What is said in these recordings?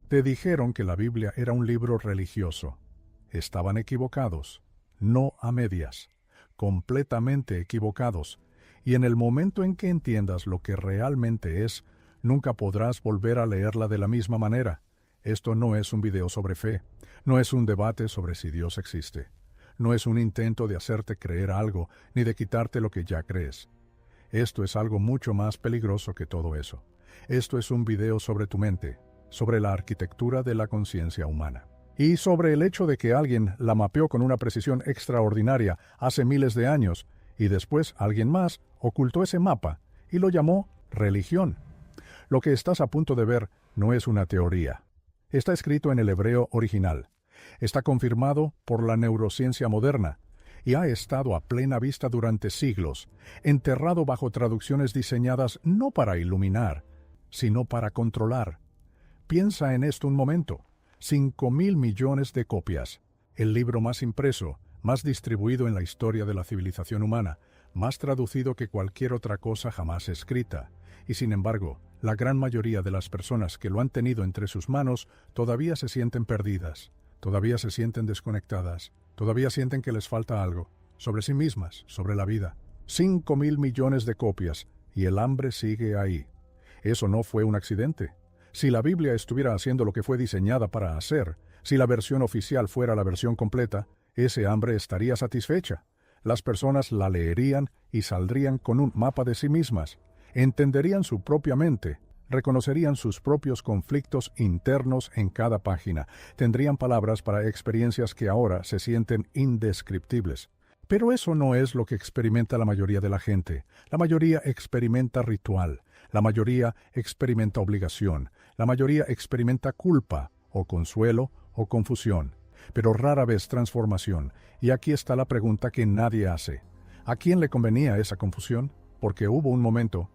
Te dijeron que la Biblia era un libro religioso. Estaban equivocados, no a medias, completamente equivocados. Y en el momento en que entiendas lo que realmente es, nunca podrás volver a leerla de la misma manera. Esto no es un video sobre fe, no es un debate sobre si Dios existe. No es un intento de hacerte creer algo, ni de quitarte lo que ya crees. Esto es algo mucho más peligroso que todo eso. Esto es un video sobre tu mente, sobre la arquitectura de la conciencia humana. Y sobre el hecho de que alguien la mapeó con una precisión extraordinaria hace miles de años, y después alguien más ocultó ese mapa y lo llamó religión. Lo que estás a punto de ver no es una teoría. Está escrito en el hebreo original. Está confirmado por la neurociencia moderna y ha estado a plena vista durante siglos, enterrado bajo traducciones diseñadas no para iluminar, sino para controlar. Piensa en esto un momento. 5.000 millones de copias. El libro más impreso, más distribuido en la historia de la civilización humana, más traducido que cualquier otra cosa jamás escrita. Y sin embargo, la gran mayoría de las personas que lo han tenido entre sus manos todavía se sienten perdidas, todavía se sienten desconectadas, todavía sienten que les falta algo, sobre sí mismas, sobre la vida. 5.000 millones de copias, y el hambre sigue ahí. Eso no fue un accidente. Si la Biblia estuviera haciendo lo que fue diseñada para hacer, si la versión oficial fuera la versión completa, ese hambre estaría satisfecha. Las personas la leerían y saldrían con un mapa de sí mismas. Entenderían su propia mente, reconocerían sus propios conflictos internos en cada página, tendrían palabras para experiencias que ahora se sienten indescriptibles. Pero eso no es lo que experimenta la mayoría de la gente. La mayoría experimenta ritual, la mayoría experimenta obligación, la mayoría experimenta culpa, o consuelo, o confusión, pero rara vez transformación. Y aquí está la pregunta que nadie hace. ¿A quién le convenía esa confusión? Porque hubo un momento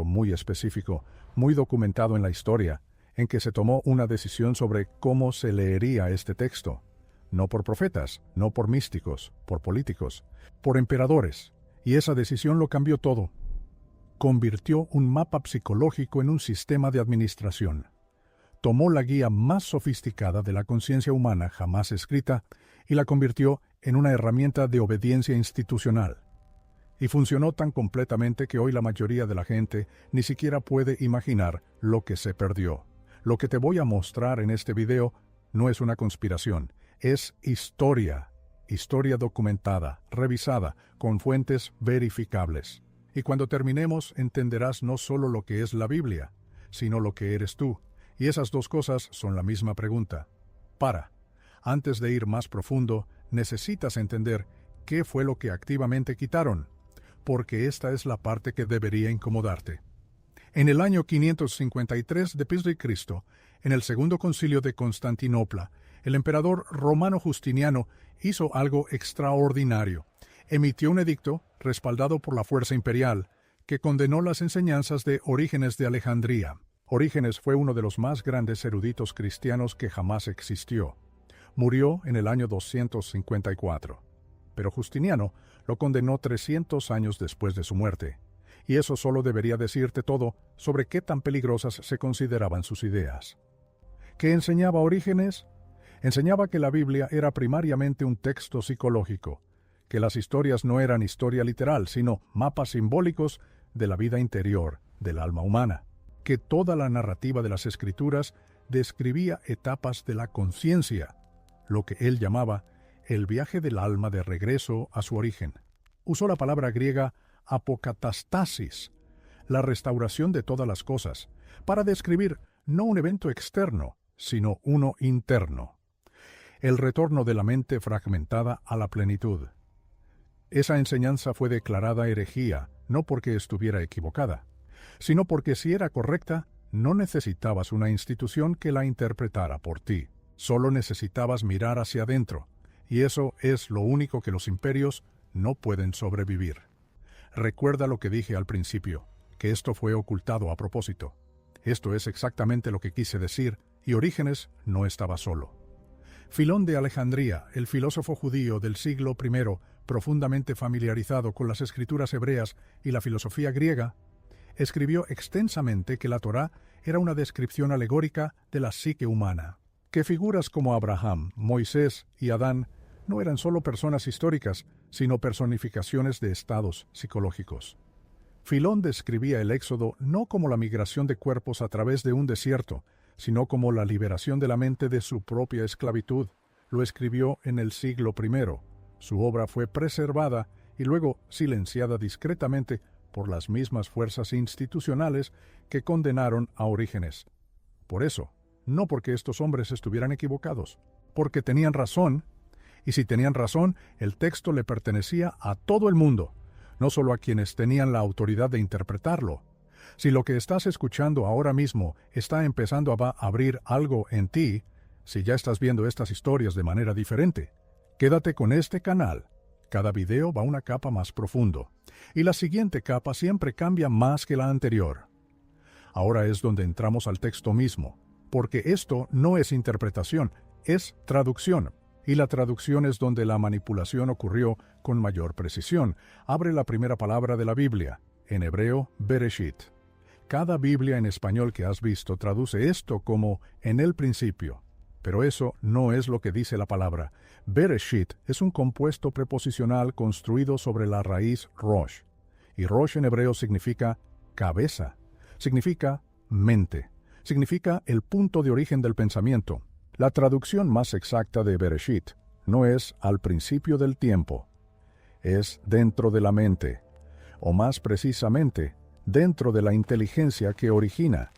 muy específico, muy documentado en la historia, en que se tomó una decisión sobre cómo se leería este texto. No por profetas, no por místicos, por políticos, por emperadores. Y esa decisión lo cambió todo. Convirtió un mapa psicológico en un sistema de administración. Tomó la guía más sofisticada de la conciencia humana jamás escrita y la convirtió en una herramienta de obediencia institucional. Y funcionó tan completamente que hoy la mayoría de la gente ni siquiera puede imaginar lo que se perdió. Lo que te voy a mostrar en este video no es una conspiración, es historia. Historia documentada, revisada, con fuentes verificables. Y cuando terminemos entenderás no solo lo que es la Biblia, sino lo que eres tú. Y esas dos cosas son la misma pregunta. Antes de ir más profundo, necesitas entender qué fue lo que activamente quitaron, porque esta es la parte que debería incomodarte. En el año 553 d.C., en el Segundo Concilio de Constantinopla, el emperador romano Justiniano hizo algo extraordinario. Emitió un edicto, respaldado por la fuerza imperial, que condenó las enseñanzas de Orígenes de Alejandría. Orígenes fue uno de los más grandes eruditos cristianos que jamás existió. Murió en el año 254. Pero Justiniano lo condenó 300 años después de su muerte. Y eso solo debería decirte todo sobre qué tan peligrosas se consideraban sus ideas. ¿Qué enseñaba Orígenes? Enseñaba que la Biblia era primariamente un texto psicológico, que las historias no eran historia literal, sino mapas simbólicos de la vida interior del alma humana, que toda la narrativa de las Escrituras describía etapas de la conciencia, lo que él llamaba el viaje del alma de regreso a su origen. Usó la palabra griega apocatastasis, la restauración de todas las cosas, para describir no un evento externo, sino uno interno. El retorno de la mente fragmentada a la plenitud. Esa enseñanza fue declarada herejía, no porque estuviera equivocada, sino porque si era correcta, no necesitabas una institución que la interpretara por ti. Solo necesitabas mirar hacia adentro, y eso es lo único que los imperios no pueden sobrevivir. Recuerda lo que dije al principio, que esto fue ocultado a propósito. Esto es exactamente lo que quise decir, y Orígenes no estaba solo. Filón de Alejandría, el filósofo judío del siglo I, profundamente familiarizado con las escrituras hebreas y la filosofía griega, escribió extensamente que la Torá era una descripción alegórica de la psique humana, que figuras como Abraham, Moisés y Adán no eran solo personas históricas, sino personificaciones de estados psicológicos. Filón describía el éxodo no como la migración de cuerpos a través de un desierto, sino como la liberación de la mente de su propia esclavitud. Lo escribió en el siglo I. Su obra fue preservada y luego silenciada discretamente por las mismas fuerzas institucionales que condenaron a Orígenes. Por eso, no porque estos hombres estuvieran equivocados, porque tenían razón, y si tenían razón, el texto le pertenecía a todo el mundo, no solo a quienes tenían la autoridad de interpretarlo. Si lo que estás escuchando ahora mismo está empezando a abrir algo en ti, si ya estás viendo estas historias de manera diferente, quédate con este canal. Cada video va una capa más profundo, y la siguiente capa siempre cambia más que la anterior. Ahora es donde entramos al texto mismo, porque esto no es interpretación, es traducción, y la traducción es donde la manipulación ocurrió con mayor precisión. Abre la primera palabra de la Biblia, en hebreo, Bereshit. Cada Biblia en español que has visto traduce esto como en el principio, pero eso no es lo que dice la palabra. Bereshit es un compuesto preposicional construido sobre la raíz Rosh, y Rosh en hebreo significa cabeza, significa mente, significa el punto de origen del pensamiento. La traducción más exacta de Bereshit no es al principio del tiempo, es dentro de la mente, o más precisamente, dentro de la inteligencia que origina.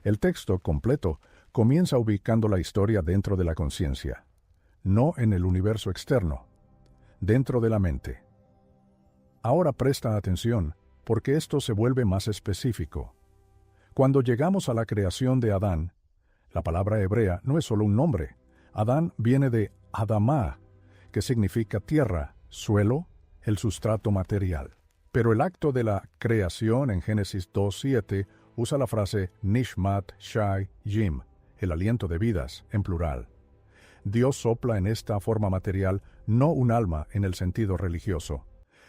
El texto completo comienza ubicando la historia dentro de la conciencia, no en el universo externo, dentro de la mente. Ahora presta atención, porque esto se vuelve más específico. Cuando llegamos a la creación de Adán, la palabra hebrea no es solo un nombre. Adán viene de Adamá, que significa tierra, suelo, el sustrato material. Pero el acto de la creación en Génesis 2:7 usa la frase Nishmat Shai Yim, el aliento de vidas, en plural. Dios sopla en esta forma material no un alma en el sentido religioso,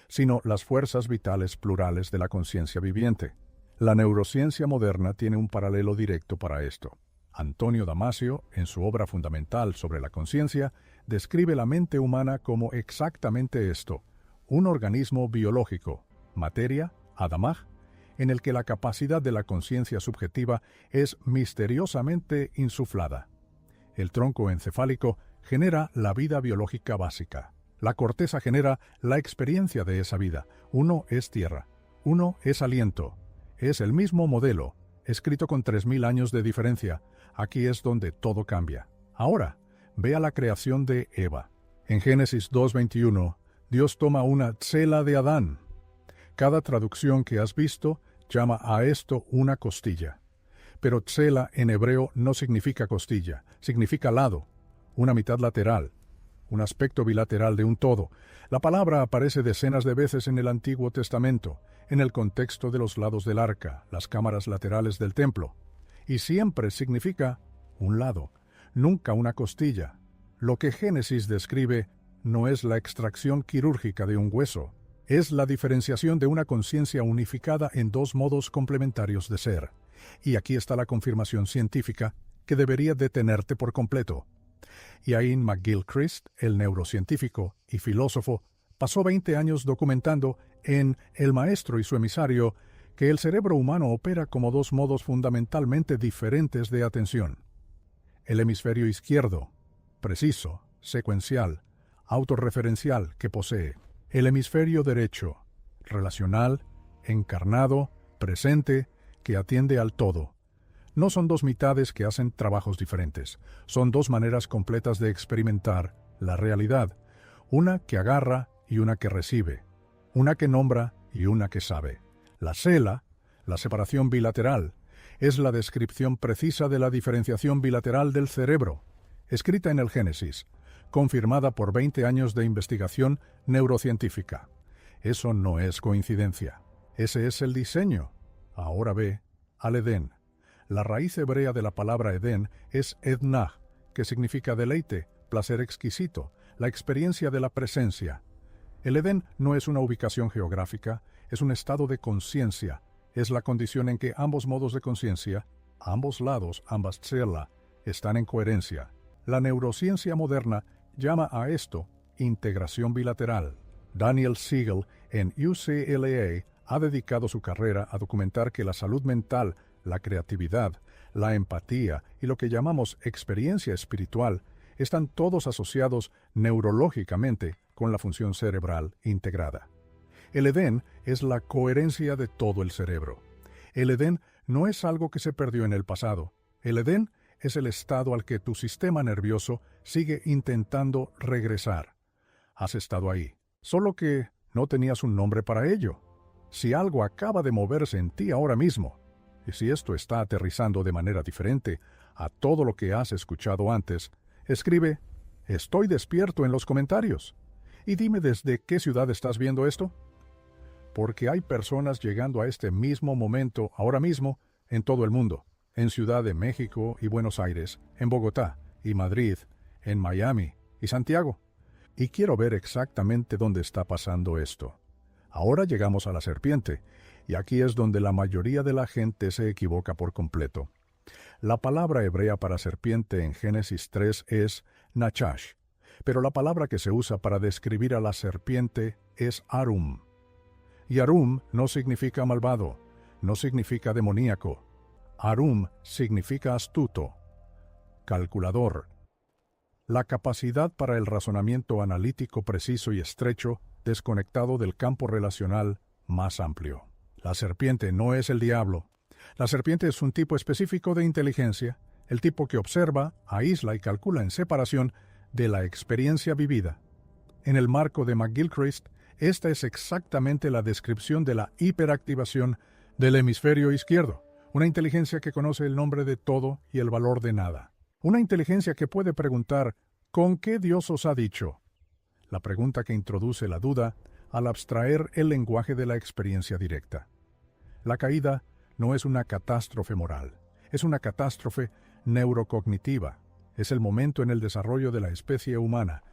sino las fuerzas vitales plurales de la conciencia viviente. La neurociencia moderna tiene un paralelo directo para esto. Antonio Damasio, en su obra fundamental sobre la conciencia, describe la mente humana como exactamente esto, un organismo biológico, materia, Adamaj, en el que la capacidad de la conciencia subjetiva es misteriosamente insuflada. El tronco encefálico genera la vida biológica básica. La corteza genera la experiencia de esa vida. Uno es tierra, uno es aliento. Es el mismo modelo, escrito con 3000 años de diferencia. Aquí es donde todo cambia. Ahora, vea la creación de Eva. En Génesis 2:21, Dios toma una tsela de Adán. Cada traducción que has visto llama a esto una costilla. Pero tsela en hebreo no significa costilla, significa lado, una mitad lateral, un aspecto bilateral de un todo. La palabra aparece decenas de veces en el Antiguo Testamento, en el contexto de los lados del arca, las cámaras laterales del templo, y siempre significa un lado, nunca una costilla. Lo que Génesis describe no es la extracción quirúrgica de un hueso, es la diferenciación de una conciencia unificada en dos modos complementarios de ser. Y aquí está la confirmación científica que debería detenerte por completo. Iain McGilchrist, el neurocientífico y filósofo, pasó 20 años documentando en El maestro y su emisario que el cerebro humano opera como dos modos fundamentalmente diferentes de atención. El hemisferio izquierdo, preciso, secuencial, autorreferencial que posee. El hemisferio derecho, relacional, encarnado, presente, que atiende al todo. No son dos mitades que hacen trabajos diferentes, son dos maneras completas de experimentar la realidad, una que agarra y una que recibe, una que nombra y una que sabe. La cela, la separación bilateral, es la descripción precisa de la diferenciación bilateral del cerebro, escrita en el Génesis, confirmada por 20 años de investigación neurocientífica. Eso no es coincidencia. Ese es el diseño. Ahora ve al Edén. La raíz hebrea de la palabra Edén es Ednah, que significa deleite, placer exquisito, la experiencia de la presencia. El Edén no es una ubicación geográfica, es un estado de conciencia, Es la condición en que ambos modos de conciencia, ambos lados, ambas tselá, están en coherencia. La neurociencia moderna llama a esto integración bilateral. Daniel Siegel, en UCLA, ha dedicado su carrera a documentar que la salud mental, la creatividad, la empatía y lo que llamamos experiencia espiritual están todos asociados neurológicamente con la función cerebral integrada. El Edén es la coherencia de todo el cerebro. El Edén no es algo que se perdió en el pasado. El Edén es el estado al que tu sistema nervioso sigue intentando regresar. Has estado ahí, solo que no tenías un nombre para ello. Si algo acaba de moverse en ti ahora mismo, y si esto está aterrizando de manera diferente a todo lo que has escuchado antes, escribe «Estoy despierto» en los comentarios. Y dime desde qué ciudad estás viendo esto. Porque hay personas llegando a este mismo momento, ahora mismo, en todo el mundo. En Ciudad de México y Buenos Aires, en Bogotá y Madrid, en Miami y Santiago. Y quiero ver exactamente dónde está pasando esto. Ahora llegamos a la serpiente, y aquí es donde la mayoría de la gente se equivoca por completo. La palabra hebrea para serpiente en Génesis 3 es nachash, pero la palabra que se usa para describir a la serpiente es arum. Y arum no significa malvado, no significa demoníaco. Arum significa astuto, calculador. La capacidad para el razonamiento analítico preciso y estrecho, desconectado del campo relacional más amplio. La serpiente no es el diablo. La serpiente es un tipo específico de inteligencia, el tipo que observa, aísla y calcula en separación de la experiencia vivida. En el marco de McGilchrist, esta es exactamente la descripción de la hiperactivación del hemisferio izquierdo, una inteligencia que conoce el nombre de todo y el valor de nada. Una inteligencia que puede preguntar, ¿con qué Dios os ha dicho? La pregunta que introduce la duda al abstraer el lenguaje de la experiencia directa. La caída no es una catástrofe moral, es una catástrofe neurocognitiva. Es el momento en el desarrollo de la especie humana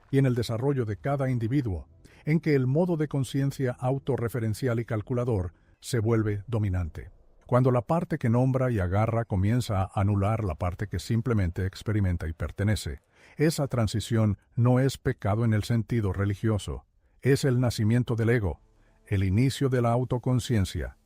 y en el desarrollo de cada individuo en que el modo de conciencia autorreferencial y calculador se vuelve dominante. Cuando la parte que nombra y agarra comienza a anular la parte que simplemente experimenta y pertenece, esa transición no es pecado en el sentido religioso, es el nacimiento del ego, el inicio de la autoconciencia.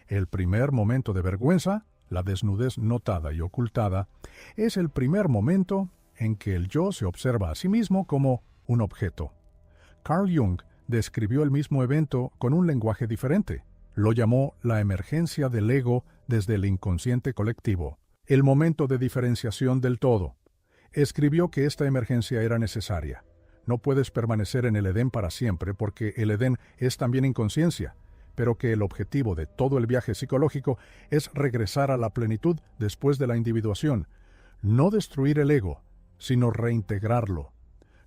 El primer momento de vergüenza, la desnudez notada y ocultada, es el primer momento en que el yo se observa a sí mismo como un objeto. Carl Jung describió el mismo evento con un lenguaje diferente. Lo llamó la emergencia del ego desde el inconsciente colectivo, el momento de diferenciación del todo. Escribió que esta emergencia era necesaria. No puedes permanecer en el Edén para siempre porque el Edén es también inconsciencia, pero que el objetivo de todo el viaje psicológico es regresar a la plenitud después de la individuación. No destruir el ego, sino reintegrarlo.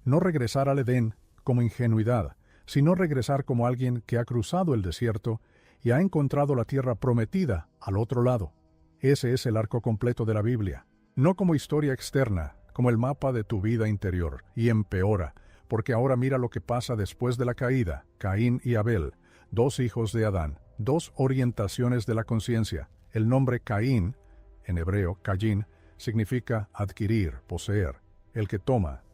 No regresar al Edén como ingenuidad, sino regresar como alguien que ha cruzado el desierto y ha encontrado la tierra prometida al otro lado. Ese es el arco completo de la Biblia. No como historia externa, como el mapa de tu vida interior, y empeora, porque ahora mira lo que pasa después de la caída, Caín y Abel, dos hijos de Adán, dos orientaciones de la conciencia. El nombre Caín, en hebreo, Cayin, significa adquirir, poseer, el que toma.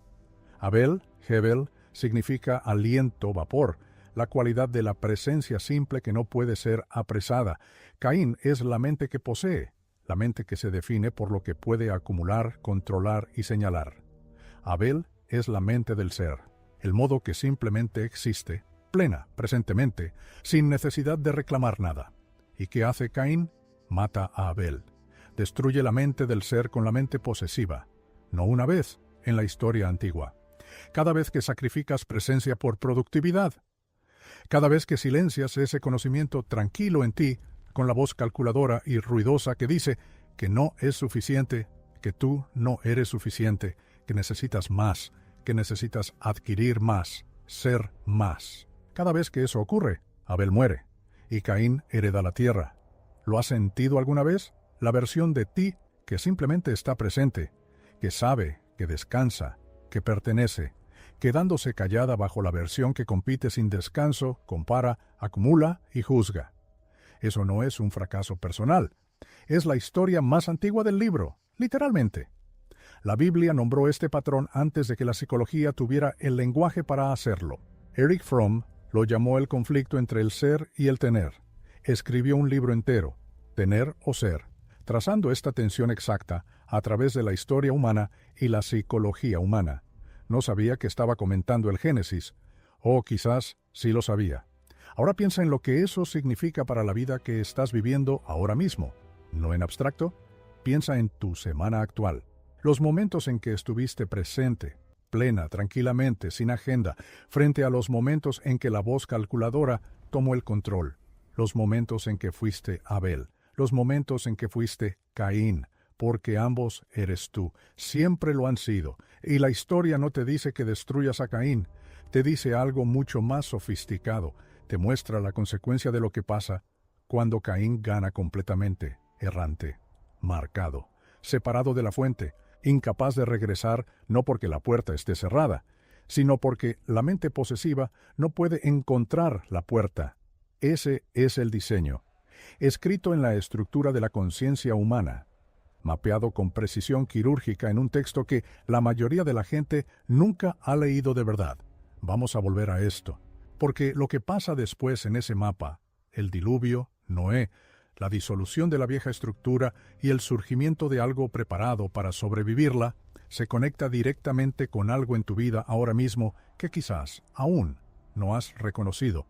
Abel, Hebel, significa aliento, vapor, la cualidad de la presencia simple que no puede ser apresada. Caín es la mente que posee, la mente que se define por lo que puede acumular, controlar y señalar. Abel es la mente del ser, el modo que simplemente existe, plena, presentemente, sin necesidad de reclamar nada. ¿Y qué hace Caín? Mata a Abel. Destruye la mente del ser con la mente posesiva. No una vez, en la historia antigua. Cada vez que sacrificas presencia por productividad. Cada vez que silencias ese conocimiento tranquilo en ti, con la voz calculadora y ruidosa que dice que no es suficiente, que tú no eres suficiente, que necesitas más, que necesitas adquirir más, ser más. Cada vez que eso ocurre, Abel muere, y Caín hereda la tierra. ¿Lo has sentido alguna vez? La versión de ti que simplemente está presente, que sabe, que descansa, que pertenece, quedándose callada bajo la versión que compite sin descanso, compara, acumula y juzga. Eso no es un fracaso personal. Es la historia más antigua del libro, literalmente. La Biblia nombró este patrón antes de que la psicología tuviera el lenguaje para hacerlo. Erich Fromm lo llamó el conflicto entre el ser y el tener. Escribió un libro entero, Tener o Ser, trazando esta tensión exacta a través de la historia humana y la psicología humana. No sabía que estaba comentando el Génesis, o quizás sí lo sabía. Ahora piensa en lo que eso significa para la vida que estás viviendo ahora mismo. No en abstracto, piensa en tu semana actual. Los momentos en que estuviste presente, plena, tranquilamente, sin agenda, frente a los momentos en que la voz calculadora tomó el control. Los momentos en que fuiste Abel, los momentos en que fuiste Caín, porque ambos eres tú, siempre lo han sido, y la historia no te dice que destruyas a Caín, te dice algo mucho más sofisticado, te muestra la consecuencia de lo que pasa cuando Caín gana completamente, errante, marcado, separado de la fuente, incapaz de regresar no porque la puerta esté cerrada, sino porque la mente posesiva no puede encontrar la puerta. Ese es el diseño, escrito en la estructura de la conciencia humana, mapeado con precisión quirúrgica en un texto que la mayoría de la gente nunca ha leído de verdad. Vamos a volver a esto, porque lo que pasa después en ese mapa, el diluvio, Noé, la disolución de la vieja estructura y el surgimiento de algo preparado para sobrevivirla, se conecta directamente con algo en tu vida ahora mismo que quizás aún no has reconocido.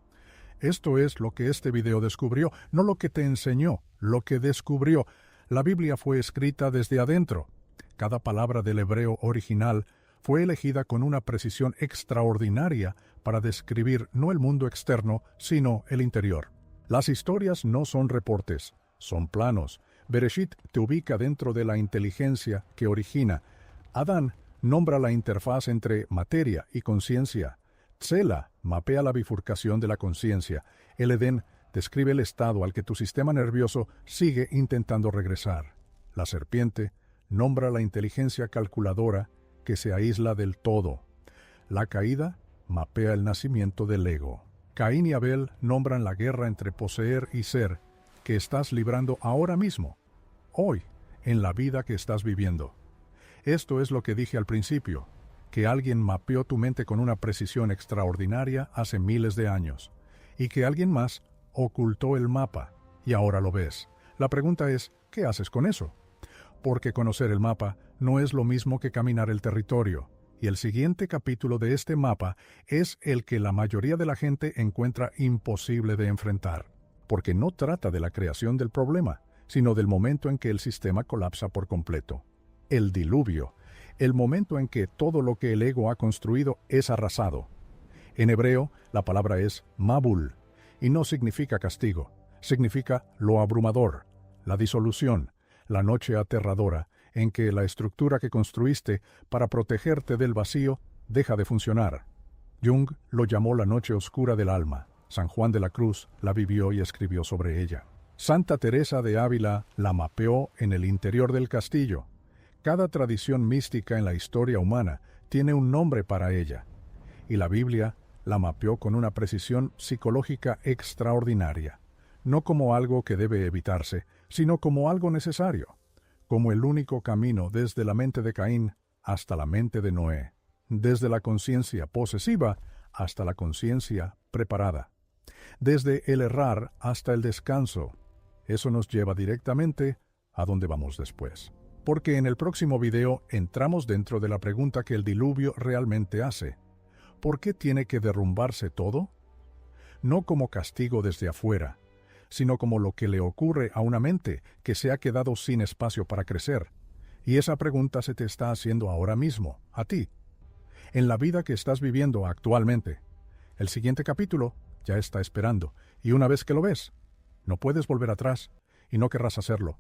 Esto es lo que este video descubrió, no lo que te enseñó, lo que descubrió. La Biblia fue escrita desde adentro. Cada palabra del hebreo original fue elegida con una precisión extraordinaria para describir no el mundo externo, sino el interior. Las historias no son reportes, son planos. Bereshit te ubica dentro de la inteligencia que origina. Adán nombra la interfaz entre materia y conciencia. Tzela mapea la bifurcación de la conciencia. El Edén describe el estado al que tu sistema nervioso sigue intentando regresar. La serpiente nombra la inteligencia calculadora que se aísla del todo. La caída mapea el nacimiento del ego. Caín y Abel nombran la guerra entre poseer y ser que estás librando ahora mismo, hoy, en la vida que estás viviendo. Esto es lo que dije al principio, que alguien mapeó tu mente con una precisión extraordinaria hace miles de años, y que alguien más ocultó el mapa, y ahora lo ves. La pregunta es, ¿qué haces con eso? Porque conocer el mapa no es lo mismo que caminar el territorio, y el siguiente capítulo de este mapa es el que la mayoría de la gente encuentra imposible de enfrentar, porque no trata de la creación del problema, sino del momento en que el sistema colapsa por completo. El diluvio, el momento en que todo lo que el ego ha construido es arrasado. En hebreo, la palabra es mabul, y no significa castigo, significa lo abrumador, la disolución, la noche aterradora, en que la estructura que construiste para protegerte del vacío deja de funcionar. Jung lo llamó la noche oscura del alma. San Juan de la Cruz la vivió y escribió sobre ella. Santa Teresa de Ávila la mapeó en el interior del castillo. Cada tradición mística en la historia humana tiene un nombre para ella, y la Biblia la mapeó con una precisión psicológica extraordinaria, no como algo que debe evitarse, sino como algo necesario, como el único camino desde la mente de Caín hasta la mente de Noé, desde la conciencia posesiva hasta la conciencia preparada, desde el errar hasta el descanso. Eso nos lleva directamente a donde vamos después. Porque en el próximo video entramos dentro de la pregunta que el diluvio realmente hace. ¿Por qué tiene que derrumbarse todo? No como castigo desde afuera, sino como lo que le ocurre a una mente que se ha quedado sin espacio para crecer. Y esa pregunta se te está haciendo ahora mismo, a ti, en la vida que estás viviendo actualmente. El siguiente capítulo ya está esperando, y una vez que lo ves, no puedes volver atrás, y no querrás hacerlo.